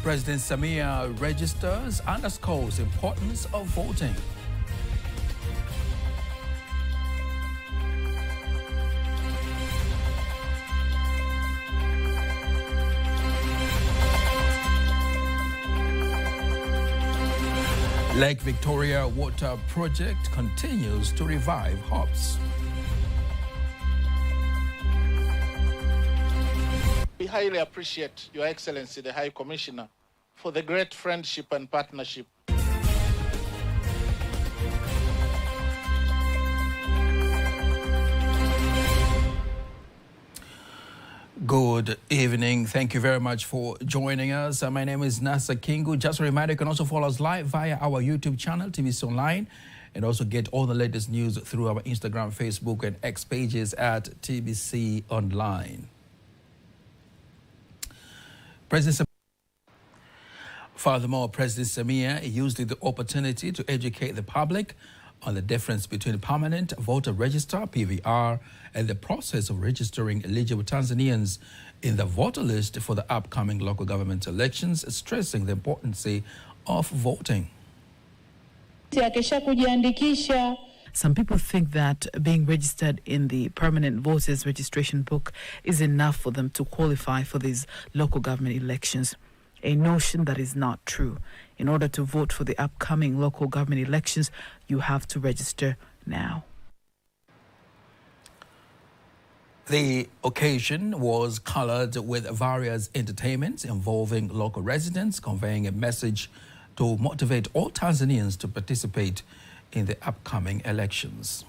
President Samia registers underscores importance of voting. Lake Victoria Water Project continues to revive hopes. We highly appreciate Your Excellency, the High Commissioner, for the great friendship and partnership. Good evening. Thank you very much for joining us. My name is Nasa Kingu. Just a reminder, you can also follow us live via our YouTube channel, TVC Online, and also get all the latest news through our Instagram, Facebook, and X pages at TBC Online. Furthermore, President Samia used the opportunity to educate the public on the difference between permanent voter register, PVR, and the process of registering eligible Tanzanians in the voter list for the upcoming local government elections, stressing the importance of voting. Some people think that being registered in the permanent voters registration book is enough for them to qualify for these local government elections, a notion that is not true. In order to vote for the upcoming local government elections, you have to register now. The occasion was colored with various entertainments involving local residents, conveying a message to motivate all Tanzanians to participate in the upcoming elections.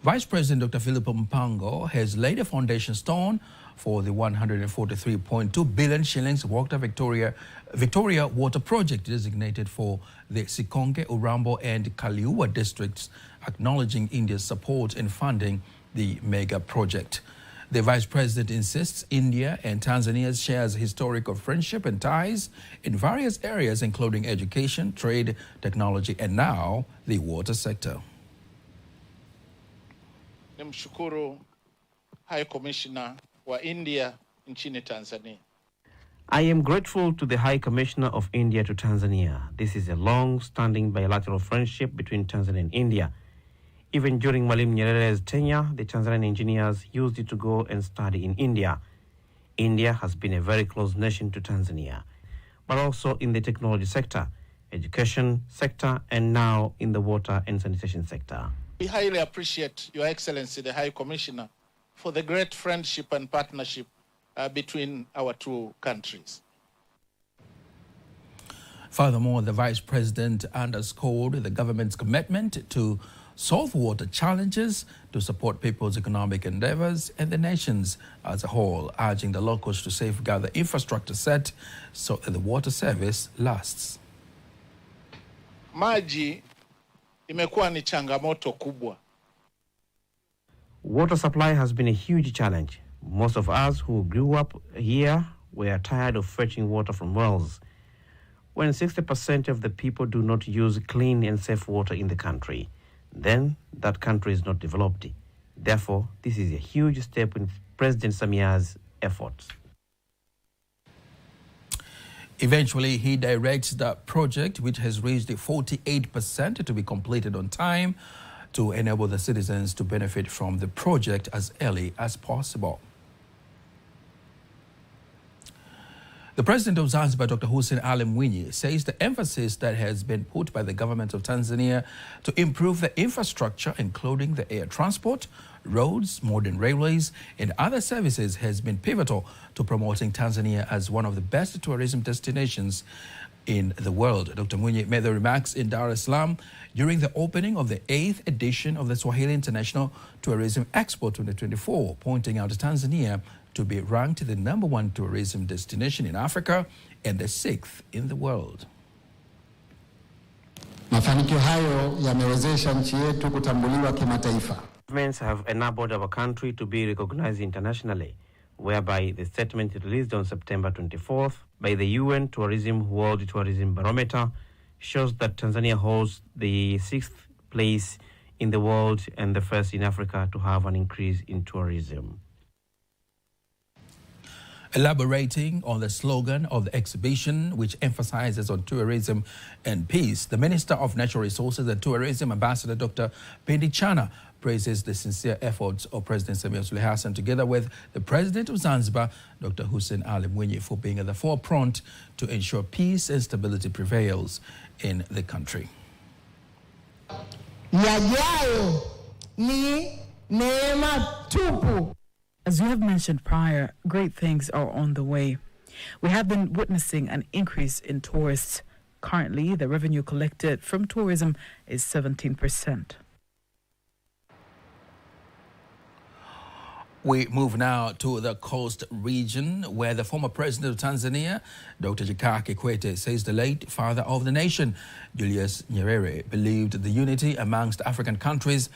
Vice President Dr. Philip Mpango has laid a foundation stone for the 143.2 billion shillings Water Victoria Water Project designated for the Sikonge, Urambo and Kaliua districts, acknowledging India's support in funding the mega project. The Vice President insists India and Tanzania shares historical friendship and ties in various areas including education, trade, technology and now the water sector. Nimshukuru High Commissioner wa India nchini Tanzania. I am grateful to the High Commissioner of India to Tanzania. This is a long-standing bilateral friendship between Tanzania and India. Even during Mwalimu Nyerere's tenure, the Tanzanian engineers used it to go and study in India. India has been a very close nation to Tanzania, but also in the technology sector, education sector, and now in the water and sanitation sector. We highly appreciate Your Excellency, the High Commissioner, for the great friendship and partnership between our two countries. Furthermore, the Vice President underscored the government's commitment to solve water challenges, to support people's economic endeavors and the nations as a whole, urging the locals to safeguard the infrastructure set so that the water service lasts. Maji imekuwa ni changamoto kubwa. Water supply has been a huge challenge. Most of us who grew up here were tired of fetching water from wells. When 60% of the people do not use clean and safe water in the country, then that country is not developed. Therefore, this is a huge step in President Samia's efforts. Eventually, he directs the project, which has reached 48%, to be completed on time to enable the citizens to benefit from the project as early as possible. The President of Zanzibar, Dr. Hussein Ali Mwinyi, says the emphasis that has been put by the government of Tanzania to improve the infrastructure, including the air transport, roads, modern railways, and other services, has been pivotal to promoting Tanzania as one of the best tourism destinations in the world. Dr. Mwinyi made the remarks in Dar es Salaam during the opening of the 8th edition of the Swahili International Tourism Expo 2024, pointing out Tanzania to be ranked the #1 tourism destination in Africa and the 6th in the world. Mafanikio hayo yamewezesha nchi yetu kutambuliwa kimataifa. Governments have enabled our country to be recognized internationally, whereby the statement released on September 24th by the UN World Tourism Barometer shows that Tanzania holds the 6th place in the world and the first in Africa to have an increase in tourism. Elaborating on the slogan of the exhibition, which emphasizes on tourism and peace, the Minister of Natural Resources and Tourism, Ambassador Dr. Pindi Chana, praises the sincere efforts of President Samia Suluhu Hassan together with the President of Zanzibar, Dr. Hussein Ali Mwinyi, for being at the forefront to ensure peace and stability prevails in the country. Yajayo ni neema tupu. As we have mentioned prior, great things are on the way. We have been witnessing an increase in tourists. Currently, the revenue collected from tourism is 17%. We move now to the coast region, where the former president of Tanzania, Dr. Jakaya Kikwete, says the late father of the nation, Julius Nyerere, believed the unity amongst African countries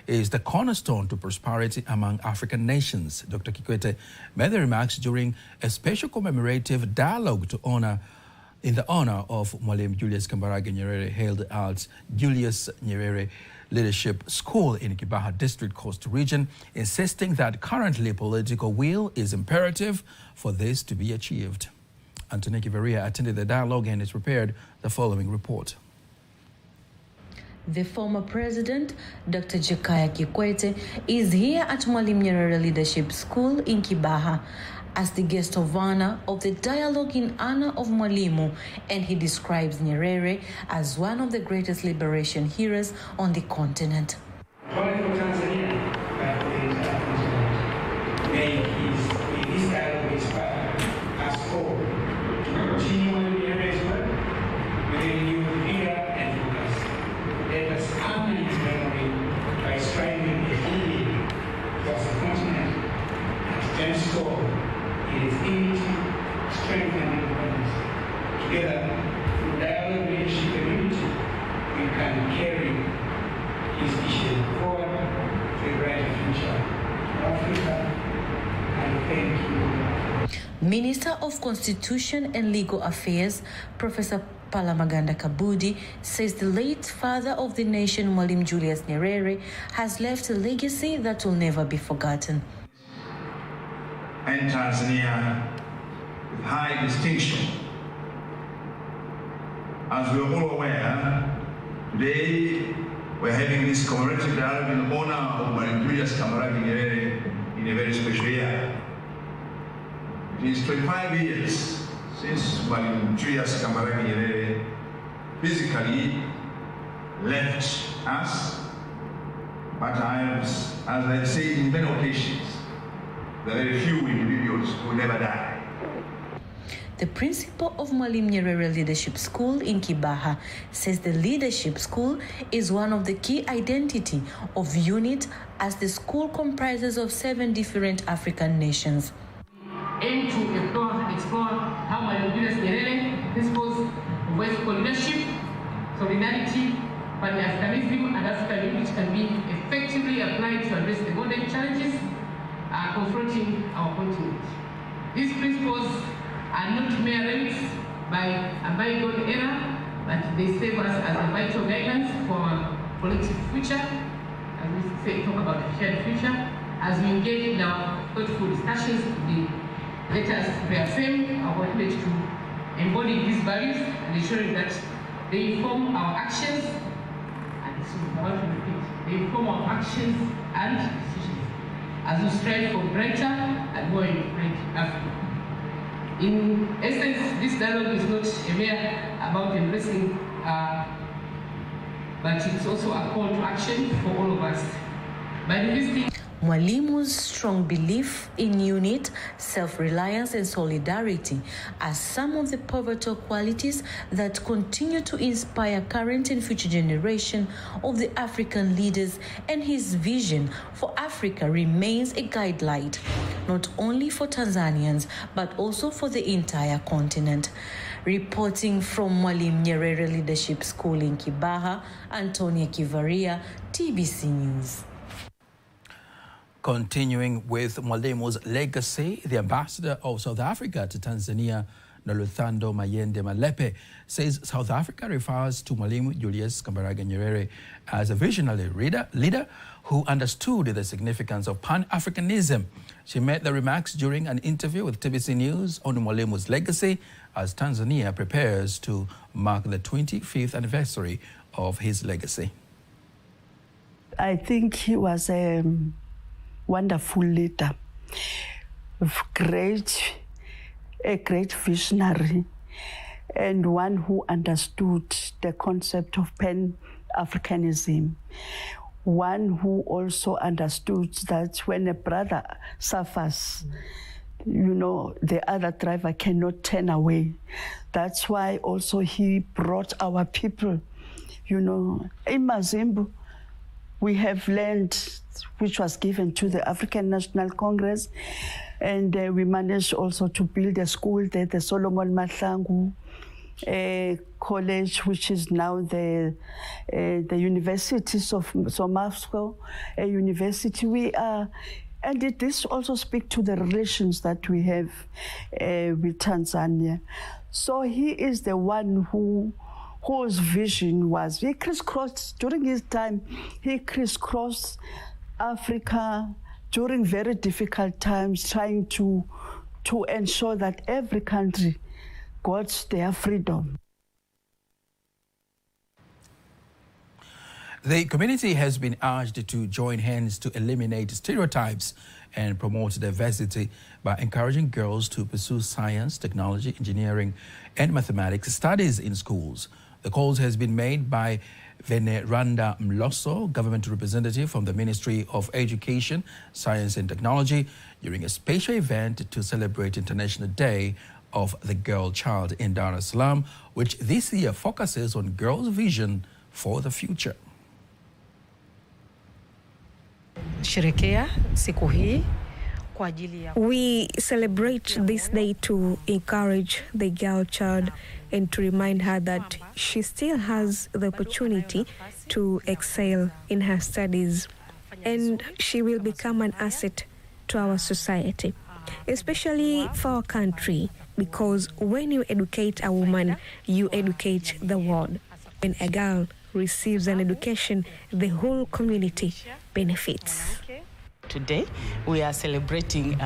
is the cornerstone to prosperity among African nations. Dr. Kikwete made the remarks during a special commemorative dialogue in the honor of Mwalimu Julius Kambarage Nyerere held at Julius Nyerere Leadership School in Kibaha District, Coast Region, insisting that currently political will is imperative for this to be achieved. Anthony Kivaria attended the dialogue and has prepared the following report. The former president, Dr. Jakaya Kikwete, is here at Mwalimu Nyerere Leadership School in Kibaha as the guest of honor of the dialogue in honor of Mwalimu, and he describes Nyerere as one of the greatest liberation heroes on the continent. Only for Tanzania, that is, may this dialogue inspire us all to continue Nyerere's work with a new vigor and focus. Let us honor his memory by striving a healing across the continent and stand strong in its unity, strength, and independence. Together, through dialogue, leadership, and unity, we can carry his vision forward to a brighter future for Africa. And thank you. Minister of Constitution and Legal Affairs, Professor Palamagamba Kabudi, says the late father of the nation, Mwalimu Julius Nyerere, has left a legacy that will never be forgotten. And Tanzania with high distinction. As we are all aware, today we're having this commemorative dialogue in honor of Mwalimu Julius Kambarage Nyerere in a very special year. It is 25 years since Mwalimu Julius Kambarage Nyerere physically left us, but as I say in many occasions, there are very few individuals who never die. The principal of Mwalimu Nyerere Leadership School in Kibaha says the leadership school is one of the key identity of UNIT, as the school comprises of 7 different African nations. Aim to explore how Mwalimu Julius Nyerere principles of vertical leadership, solidarity, pan-Africanism, and African unity can be effectively applied to address the modern challenges confronting our continent. These principles are not mere relics by a bygone era, but they serve us as a vital guidance for our collective future, as we talk about the shared future, as we engage in our thoughtful discussions today. Let us reaffirm our pledge to embody these values and ensuring that they inform our actions, and this is what we repeat, they inform our actions and decisions as we strive for brighter and more integrated Africa. In essence, this dialogue is not a mere about embracing, but it's also a call to action for all of us. By investing Mwalimu's strong belief in unity, self-reliance, and solidarity are some of the pivotal qualities that continue to inspire current and future generation of the African leaders, and his vision for Africa remains a guideline, not only for Tanzanians, but also for the entire continent. Reporting from Mwalimu Nyerere Leadership School in Kibaha, Antonia Kivaria, TBC News. Continuing with Mwalimu's legacy, the ambassador of South Africa to Tanzania, Noluthando Mayende Malepe, says South Africa refers to Mwalimu Julius Kambarage Nyerere as a visionary leader who understood the significance of Pan-Africanism. She made the remarks during an interview with TBC News on Mwalimu's legacy as Tanzania prepares to mark the 25th anniversary of his legacy. I think he was a wonderful leader, a great visionary, and one who understood the concept of Pan-Africanism. One who also understood that when a brother suffers, the other driver cannot turn away. That's why also he brought our people, in Mazimbu, we have land which was given to the African National Congress, and we managed also to build a school there, the Solomon Mahlangu College, which is now the Universities of Somasco, a university. And this also speaks to the relations that we have with Tanzania. So he is the one whose vision was, he crisscrossed, during his time, he crisscrossed Africa during very difficult times, trying to ensure that every country got their freedom. The community has been urged to join hands to eliminate stereotypes and promote diversity by encouraging girls to pursue science, technology, engineering, and mathematics studies in schools. The call has been made by Veneranda Mloso, government representative from the Ministry of Education, Science and Technology, during a special event to celebrate International Day of the Girl Child in Dar es Salaam, which this year focuses on girls' vision for the future. We celebrate this day to encourage the girl child and to remind her that she still has the opportunity to excel in her studies, and she will become an asset to our society, especially for our country, because when you educate a woman, you educate the world. When a girl receives an education, the whole community benefits. Today, we are celebrating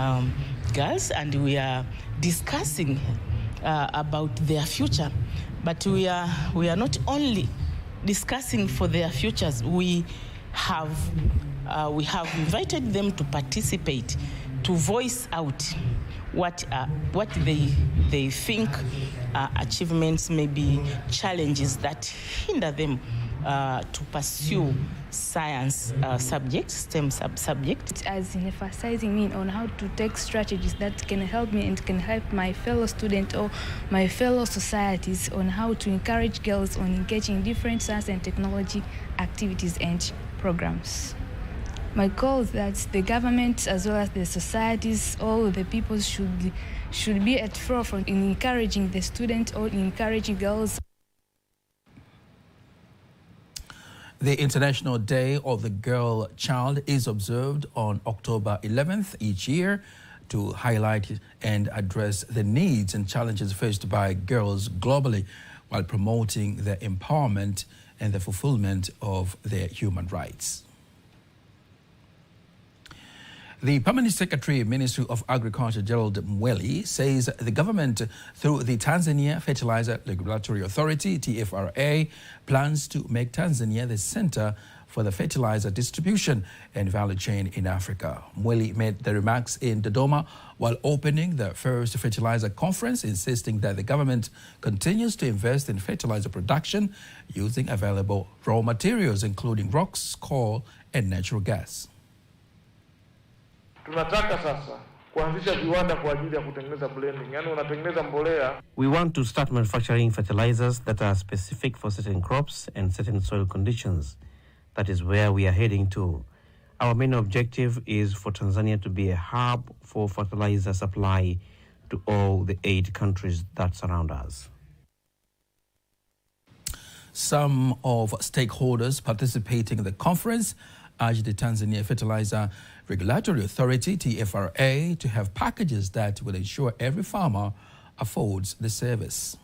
girls, and we are discussing about their future. But we are not only discussing for their futures. We have invited them to participate, to voice out what they think achievements, maybe challenges that hinder them to pursue science subjects, STEM subjects. As in emphasizing me on how to take strategies that can help me and can help my fellow students or my fellow societies on how to encourage girls on engaging in different science and technology activities and programs. My goal is that the government, as well as the societies, all the people should be at forefront in encouraging the students or encouraging girls. The International Day of the Girl Child is observed on October 11th each year to highlight and address the needs and challenges faced by girls globally while promoting their empowerment and the fulfillment of their human rights. The Permanent Secretary, Ministry of Agriculture, Gerald Mweli, says the government, through the Tanzania Fertilizer Regulatory Authority, TFRA, plans to make Tanzania the center for the fertilizer distribution and value chain in Africa. Mweli made the remarks in Dodoma while opening the first fertilizer conference, insisting that the government continues to invest in fertilizer production using available raw materials, including rocks, coal, and natural gas. Tunataka sasa kuanzisha viwanda kwa ajili ya kutengeneza blending. Yaani unatengeneza mbolea. We want to start manufacturing fertilizers that are specific for certain crops and certain soil conditions. That is where we are heading to. Our main objective is for Tanzania to be a hub for fertilizer supply to all the 8 countries that surround us. Some of stakeholders participating in the conference urged the Tanzania Fertilizer Regulatory Authority, TFRA, to have packages that will ensure every farmer affords the service.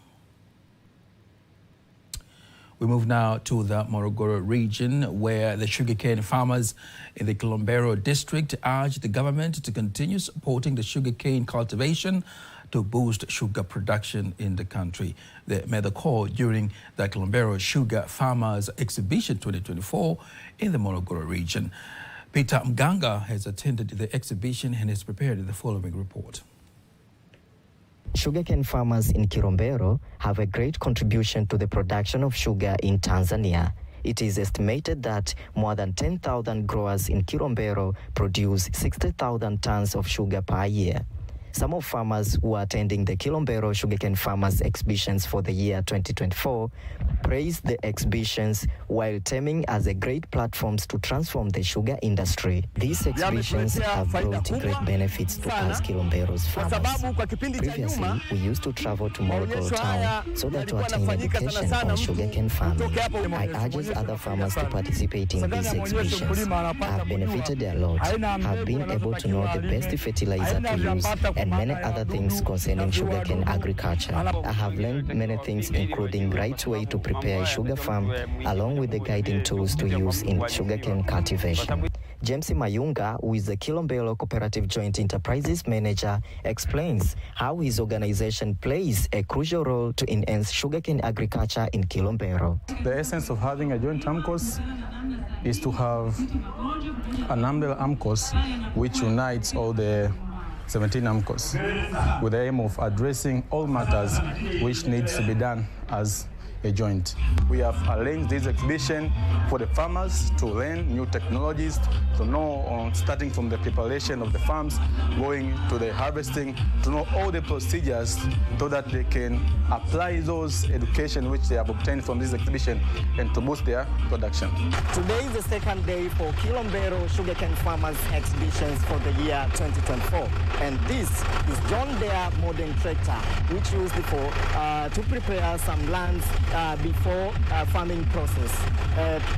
We move now to the Morogoro region, where the sugarcane farmers in the Kilombero district urge the government to continue supporting the sugarcane cultivation to boost sugar production in the country. They made the call during the Kilombero Sugar Farmers Exhibition 2024 in the Morogoro region. Peter Mganga has attended the exhibition and has prepared the following report. Sugarcane farmers in Kilombero have a great contribution to the production of sugar in Tanzania. It is estimated that more than 10,000 growers in Kilombero produce 60,000 tons of sugar per year. Some of farmers who are attending the Kilombero Sugarcane Farmers Exhibitions for the year 2024 praised the exhibitions while terming as a great platforms to transform the sugar industry. These exhibitions have brought great benefits to us Kilombero's farmers. Previously, we used to travel to Morogoro town so that to attain education on sugarcane farming. I urge other farmers to participate in these exhibitions. I have benefited a lot. I have been able to know the best fertilizer to use and many other things concerning sugarcane agriculture. I have learned many things, including right way to prepare a sugar farm, along with the guiding tools to use in sugarcane cultivation. James Mayunga, who is the Kilombero Cooperative Joint Enterprises Manager, explains how his organization plays a crucial role to enhance sugarcane agriculture in Kilombero. The essence of having a joint AMCOS is to have an umbrella AMCOS which unites all the 17 AMCOS with the aim of addressing all matters which needs to be done as a joint. We have arranged this exhibition for the farmers to learn new technologies, to know starting from the preparation of the farms, going to the harvesting, to know all the procedures so that they can apply those education which they have obtained from this exhibition and to boost their production. Today is the second day for Kilombero Sugarcane Farmers Exhibitions for the year 2024. And this is John Deere modern tractor, which used to prepare some lands before farming process.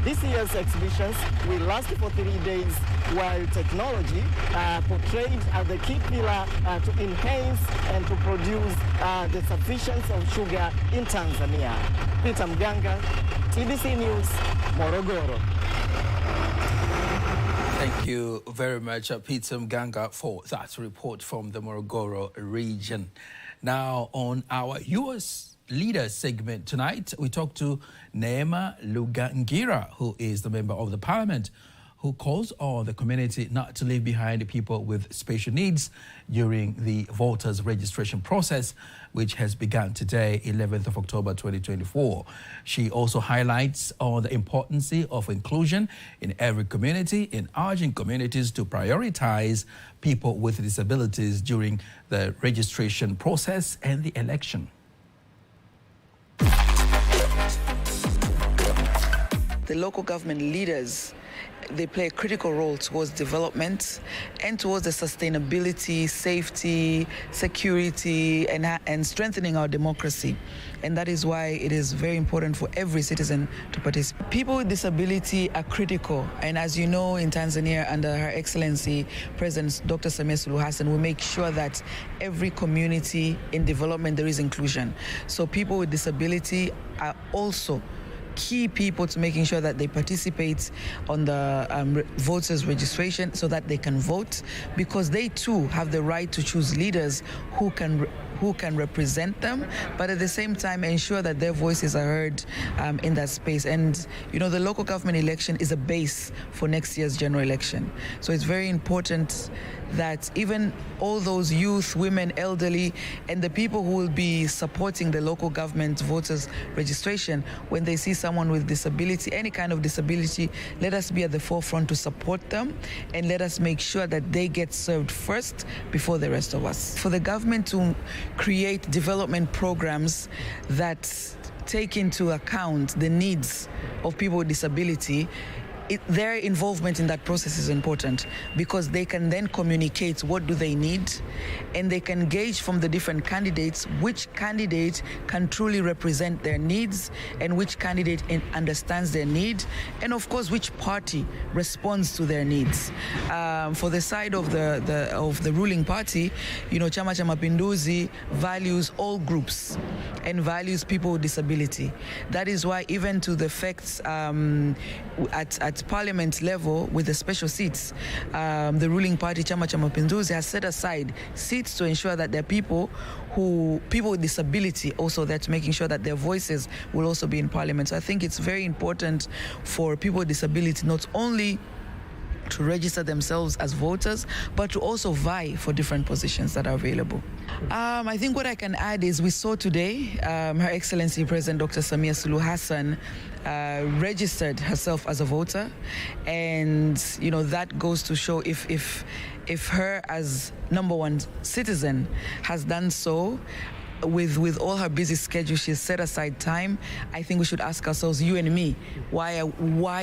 This year's exhibitions will last for 3 days, while technology portrayed as the key pillar to enhance and to produce the sufficiency of sugar in Tanzania. Peter Mganga, TBC News, Morogoro. Thank you very much, Peter Mganga, for that report from the Morogoro region. Now, on our U.S. Leader segment tonight, we talk to Neema Lugangira, who is the member of the parliament, who calls on the community not to leave behind people with special needs during the voters registration process, which has begun today, 11th of October 2024. She also highlights on the importance of inclusion in every community and urging communities to prioritize people with disabilities during the registration process and the election. The local government leaders, they play a critical role towards development and towards the sustainability, safety, security, and strengthening our democracy. And that is why it is very important for every citizen to participate. People with disability are critical. And as you know, in Tanzania, under Her Excellency President Dr. Samia Suluhu Hassan, we make sure that every community in development, there is inclusion. So people with disability are also key people to making sure that they participate on the voters registration so that they can vote, because they too have the right to choose leaders who can represent them, but at the same time ensure that their voices are heard in that space. And you know, the local government election is a base for next year's general election. So it's very important that even all those youth, women, elderly, and the people who will be supporting the local government voters registration, when they see someone with disability, any kind of disability, let us be at the forefront to support them, and let us make sure that they get served first before the rest of us. For the government to create development programs that take into account the needs of people with disability, their involvement in that process is important because they can then communicate what do they need, and they can gauge from the different candidates which candidate can truly represent their needs and which candidate understands their need, and of course which party responds to their needs. For the side of the ruling party, Chama cha Mapinduzi values all groups and values people with disability. That is why even to the facts at parliament level with the special seats, the ruling party Chama cha Mapinduzi has set aside seats to ensure that there are people with disability also, that's making sure that their voices will also be in parliament. So I think it's very important for people with disability not only to register themselves as voters, but to also vie for different positions that are available. I think what I can add is we saw today Her Excellency President Dr. Samia Suluhu Hassan registered herself as a voter, and that goes to show if her as number one citizen has done so, with all her busy schedule, she's set aside time. I think we should ask ourselves, you and me, why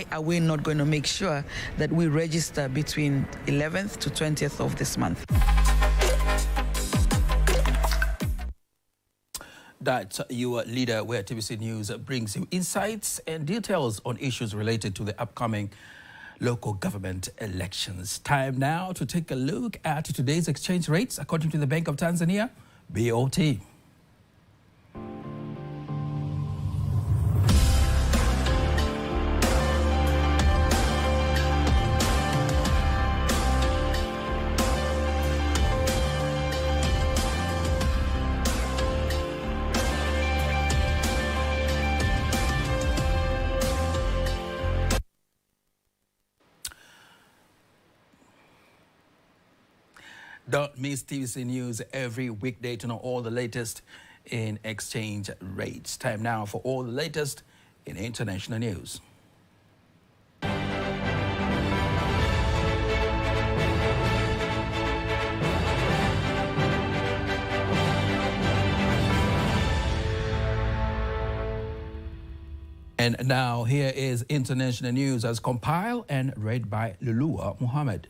are we not going to make sure that we register between 11th to 20th of this month? That's your leader, where TVC News brings you insights and details on issues related to the upcoming local government elections. Time now to take a look at today's exchange rates according to the Bank of Tanzania, BOT. Don't miss TVC News every weekday to know all the latest in exchange rates. Time now for all the latest in international news. And now here is international news as compiled and read by Lulua Muhammad.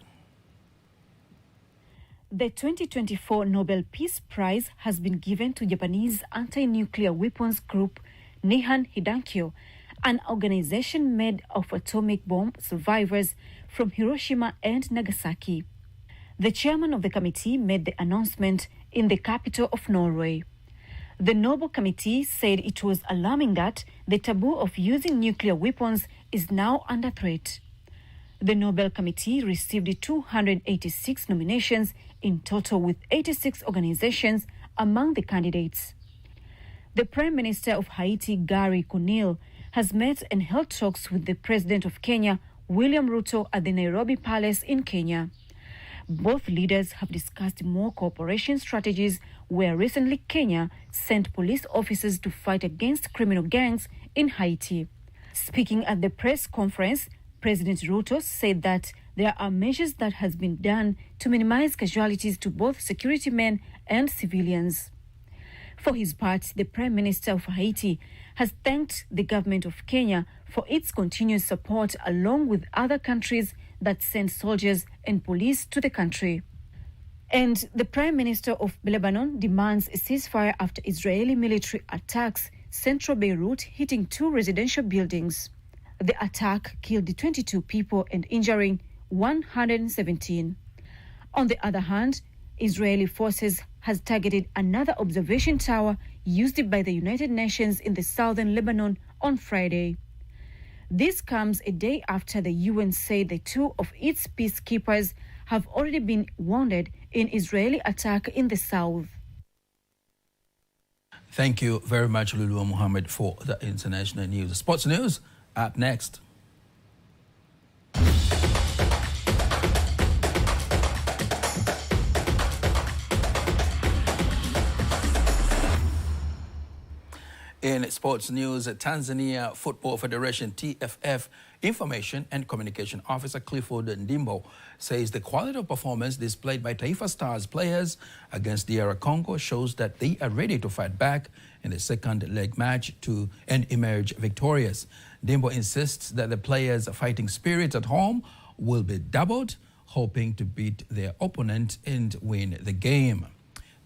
The 2024 Nobel Peace Prize has been given to Japanese anti-nuclear weapons group Nihon Hidankyo, an organization made of atomic bomb survivors from Hiroshima and Nagasaki. The chairman of the committee made the announcement in the capital of Norway. The Nobel Committee said it was alarming that the taboo of using nuclear weapons is now under threat. The Nobel Committee received 286 nominations in total, with 86 organizations among the candidates. The Prime Minister of Haiti, Gary Conille, has met and held talks with the President of Kenya, William Ruto, at the Nairobi Palace in Kenya. Both leaders have discussed more cooperation strategies, where recently Kenya sent police officers to fight against criminal gangs in Haiti. Speaking at the press conference, President Ruto said that there are measures that has been done to minimize casualties to both security men and civilians. For his part, the Prime Minister of Haiti has thanked the government of Kenya for its continuous support, along with other countries that send soldiers and police to the country. And the Prime Minister of Lebanon demands a ceasefire after Israeli military attacks central Beirut, hitting 2 residential buildings. The attack killed 22 people and injuring 117. On the other hand, Israeli forces has targeted another observation tower used by the United Nations in the southern Lebanon on Friday. This comes a day after the UN said that 2 of its peacekeepers have already been wounded in Israeli attack in the south. Thank you very much, Lulu Muhammad, for the international news. Sports news up next. In sports news, Tanzania Football Federation TFF Information and Communication Officer Clifford Ndimbo says the quality of performance displayed by Taifa Stars players against DR Congo shows that they are ready to fight back in the second leg match and emerge victorious. Ndimbo insists that the players' fighting spirit at home will be doubled, hoping to beat their opponent and win the game.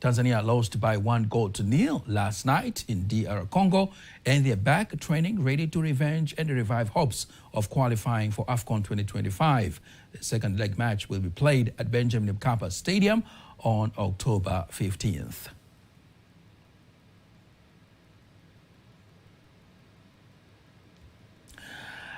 Tanzania lost by 1-0 last night in DR Congo, and they're back training, ready to revenge and revive hopes of qualifying for AFCON 2025. The second leg match will be played at Benjamin Mkapa Stadium on October 15th.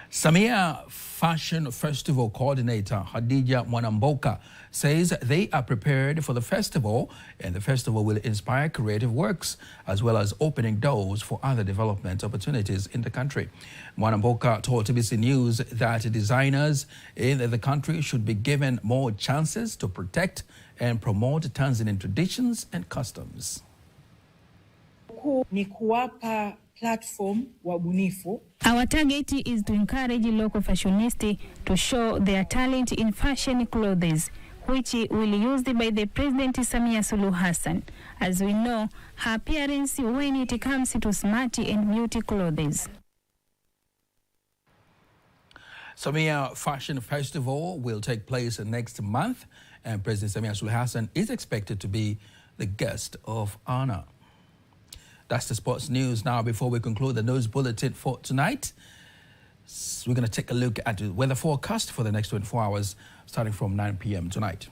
Samia Fashion Festival coordinator Hadija Mwanamboka says they are prepared for the festival, and the festival will inspire creative works as well as opening doors for other development opportunities in the country. Mwanamboka told TBC News that designers in the country should be given more chances to protect and promote Tanzanian traditions and customs. Ni kuwapa platform wabunifu. Our target is to encourage local fashionists to show their talent in fashion clothes, which will be used by the President Samia Suluhu Hassan. As we know, her appearance when it comes to smart and beauty clothes. Samia Fashion Festival will take place next month, and President Samia Suluhu Hassan is expected to be the guest of honor. That's the sports news. Now, before we conclude the news bulletin for tonight, we're going to take a look at the weather forecast for the next 24 hours, starting from 9 p.m. tonight.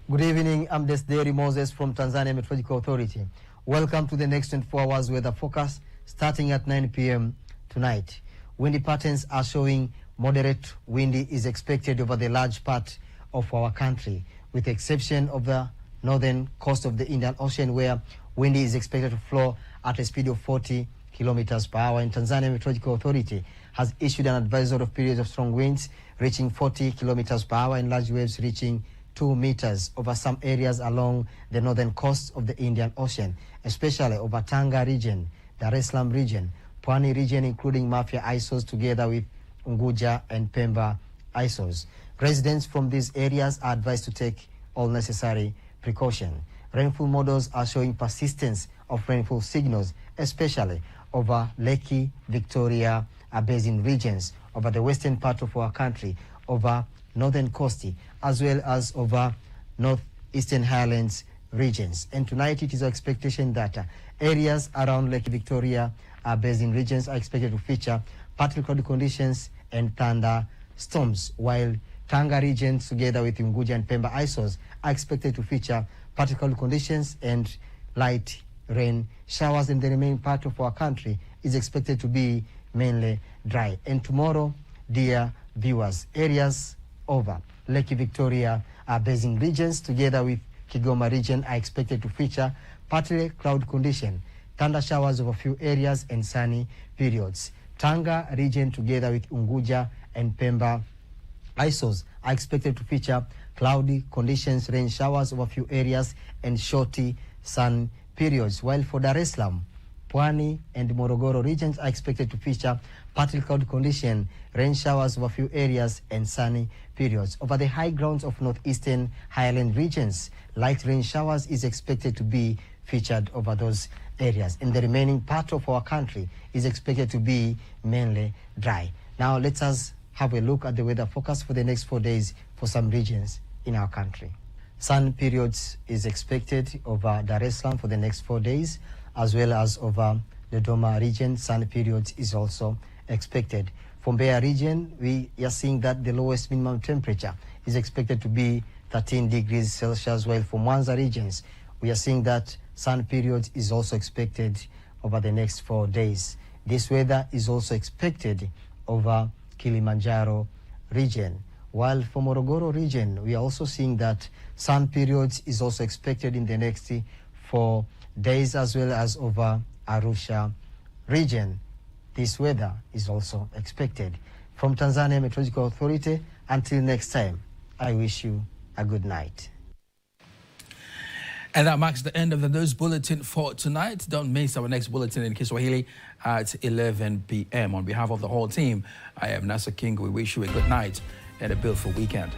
Good evening. I'm Desderi Moses from Tanzania Meteorological Authority. Welcome to the next 24 hours weather forecast, starting at 9 p.m. tonight. Windy patterns are showing moderate windy is expected over the large part of our country, with the exception of the northern coast of the Indian Ocean, where wind is expected to flow at a speed of 40 kilometers per hour. And Tanzania Meteorological Authority has issued an advisory of periods of strong winds reaching 40 kilometers per hour and large waves reaching 2 meters over some areas along the northern coast of the Indian Ocean, especially over Tanga region, Dar es Salaam region, Pwani region, including Mafia Isles, together with Unguja and Pemba Isles. Residents from these areas are advised to take all necessary precaution. Rainfall models are showing persistence of rainfall signals, especially over Lake Victoria basin regions, over the western part of our country, over northern coast, as well as over northeastern highlands regions. And tonight it is our expectation that areas around Lake Victoria basin regions are expected to feature partly cloudy conditions and thunderstorms, while Tanga regions, together with Unguja and Pemba Isles, are expected to feature partly cloudy conditions and light rain showers, and the remaining part of our country is expected to be mainly dry. And tomorrow, dear viewers, areas over Lake Victoria basin regions, together with Kigoma region, are expected to feature partly cloud condition, thunder showers over a few areas, and sunny periods. Tanga region, together with Unguja and Pemba Isles, are expected to feature cloudy conditions, rain showers over a few areas, and shorty sun periods. While for Dar es Salaam, Pwani and Morogoro regions are expected to feature partly cloudy condition, rain showers over a few areas, and sunny periods. Over the high grounds of northeastern highland regions, light rain showers is expected to be featured over those areas. And the remaining part of our country is expected to be mainly dry. Now let us have a look at the weather forecast for the next 4 days for some regions in our country. Sun periods is expected over Dar es Salaam for the next 4 days, as well as over the Dodoma region. Sun periods is also expected. For Mbeya region, we are seeing that the lowest minimum temperature is expected to be 13 degrees Celsius, while for Mwanza regions, we are seeing that sun periods is also expected over the next 4 days. This weather is also expected over Kilimanjaro region. While for Morogoro region, we are also seeing that sun periods is also expected in the next 4 days, as well as over Arusha region. This weather is also expected. From Tanzania Meteorological Authority, until next time, I wish you a good night. And that marks the end of the news bulletin for tonight. Don't miss our next bulletin in Kiswahili at 11 p.m. On behalf of the whole team, I am Nasa King. We wish you a good night and a beautiful weekend.